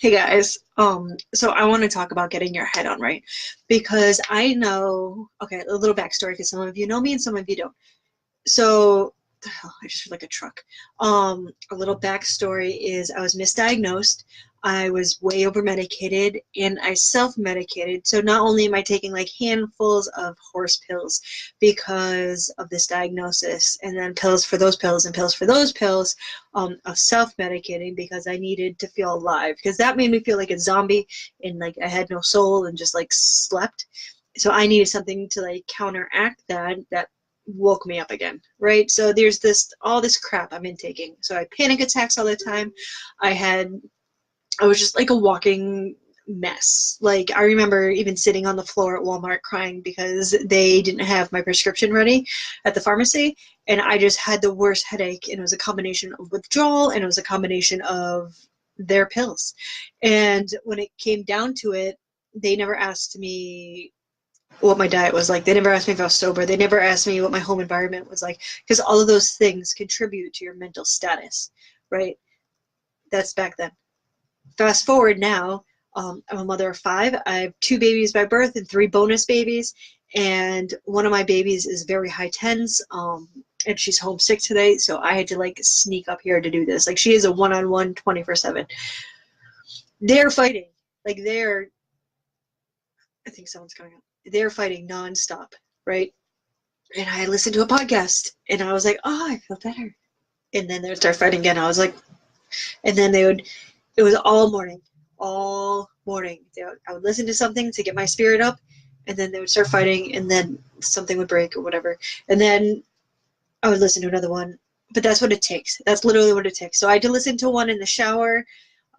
Hey guys, so I want to talk about getting your head on right because I know, okay, a little backstory because some of you know me and some of you don't. So, oh, I just feel like a truck. A little backstory is I was misdiagnosed. I was way over medicated and I self-medicated. So not only am I taking like handfuls of horse pills because of this diagnosis, and then pills for those pills and pills for those pills, of self-medicating because I needed to feel alive because that made me feel like a zombie and like I had no soul and just like slept. So I needed something to like counteract that woke me up again, right? So there's this all this crap I'm intaking. So I had panic attacks all the time. I had I was just like a walking mess. Like I remember even sitting on the floor at Walmart crying because they didn't have my prescription ready at the pharmacy and I just had the worst headache and it was a combination of withdrawal and it was a combination of their pills. And when it came down to it, they never asked me what my diet was like. They never asked me if I was sober. They never asked me what my home environment was like because all of those things contribute to your mental status, right? That's back then. Fast forward now, I'm a mother of five. I have two babies by birth and three bonus babies, and one of my babies is very high tens. And she's homesick today, so I had to like sneak up here to do this. Like she is a one-on-one 24/7. They're fighting. Like I think someone's coming up. They're fighting nonstop, right? And I listened to a podcast and I was like, oh, I feel better. And then they would start fighting again. I was like, and then it was all morning. I would listen to something to get my spirit up and then they would start fighting and then something would break or whatever. And then I would listen to another one. But that's what it takes. That's literally what it takes. So I had to listen to one in the shower,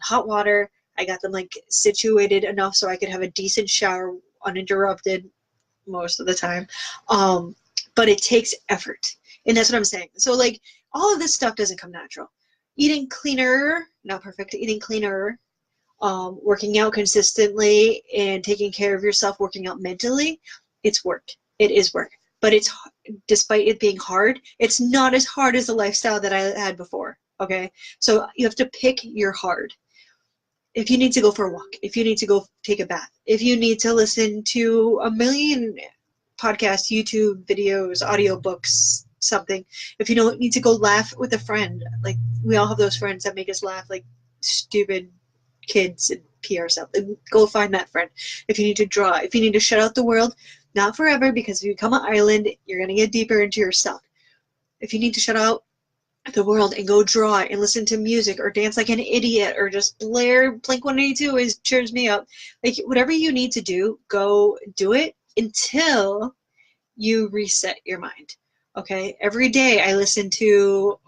hot water. I got them like situated enough so I could have a decent shower uninterrupted most of the time. But it takes effort. And that's what I'm saying. So like all of this stuff doesn't come natural. Eating cleaner, not perfect, eating cleaner, working out consistently and taking care of yourself, working out mentally, it's work. It is work. But it's despite it being hard, it's not as hard as the lifestyle that I had before. Okay. So you have to pick your hard. If you need to go for a walk, if you need to go take a bath, if you need to listen to a million podcasts, YouTube videos, audiobooks, something. If you don't need to go laugh with a friend, like we all have those friends that make us laugh like stupid kids and pee ourselves. Go find that friend. If you need to draw, if you need to shut out the world, not forever, because if you become an island, you're going to get deeper into yourself. If you need to shut out the world and go draw and listen to music or dance like an idiot or just blare Blink-182 is cheers me up. Like whatever you need to do, go do it until you reset your mind. Okay, every day I listen to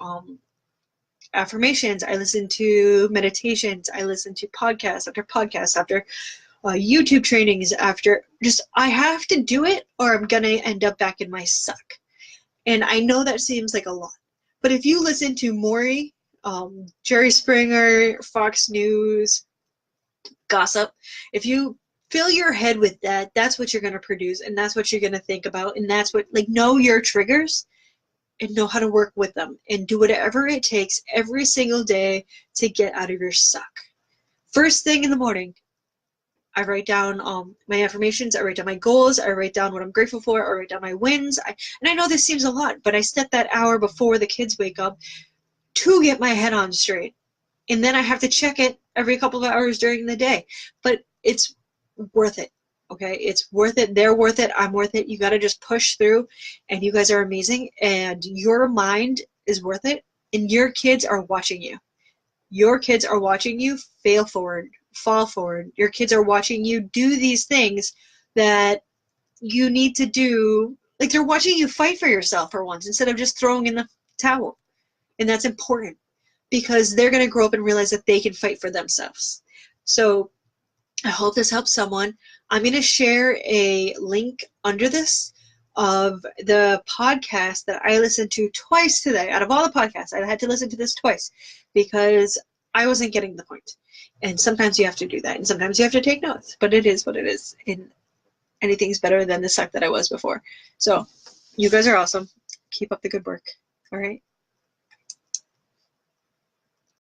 affirmations, I listen to meditations, I listen to podcasts after YouTube trainings, after just I have to do it or I'm gonna end up back in my suck. And I know that seems like a lot, but if you listen to Maury, Jerry Springer, Fox News, gossip, if you fill your head with that, that's what you're going to produce and that's what you're going to think about. And that's what, like, know your triggers and know how to work with them and do whatever it takes every single day to get out of your suck. First thing in the morning, I write down my affirmations, I write down my goals, I write down what I'm grateful for, I write down my wins. And I know this seems a lot, but I set that hour before the kids wake up to get my head on straight. And then I have to check it every couple of hours during the day. But it's worth it. Okay, it's worth it. They're worth it. I'm worth it. You got to just push through, and you guys are amazing. And your mind is worth it. And your kids are watching you. Your kids are watching you fail forward, fall forward. Your kids are watching you do these things that you need to do. Like they're watching you fight for yourself for once instead of just throwing in the towel. And that's important because they're going to grow up and realize that they can fight for themselves. So I hope this helps someone. I'm going to share a link under this of the podcast that I listened to twice today. Out of all the podcasts, I had to listen to this twice because I wasn't getting the point. And sometimes you have to do that. And sometimes you have to take notes. But it is what it is. And anything's better than the suck that I was before. So you guys are awesome. Keep up the good work. All right.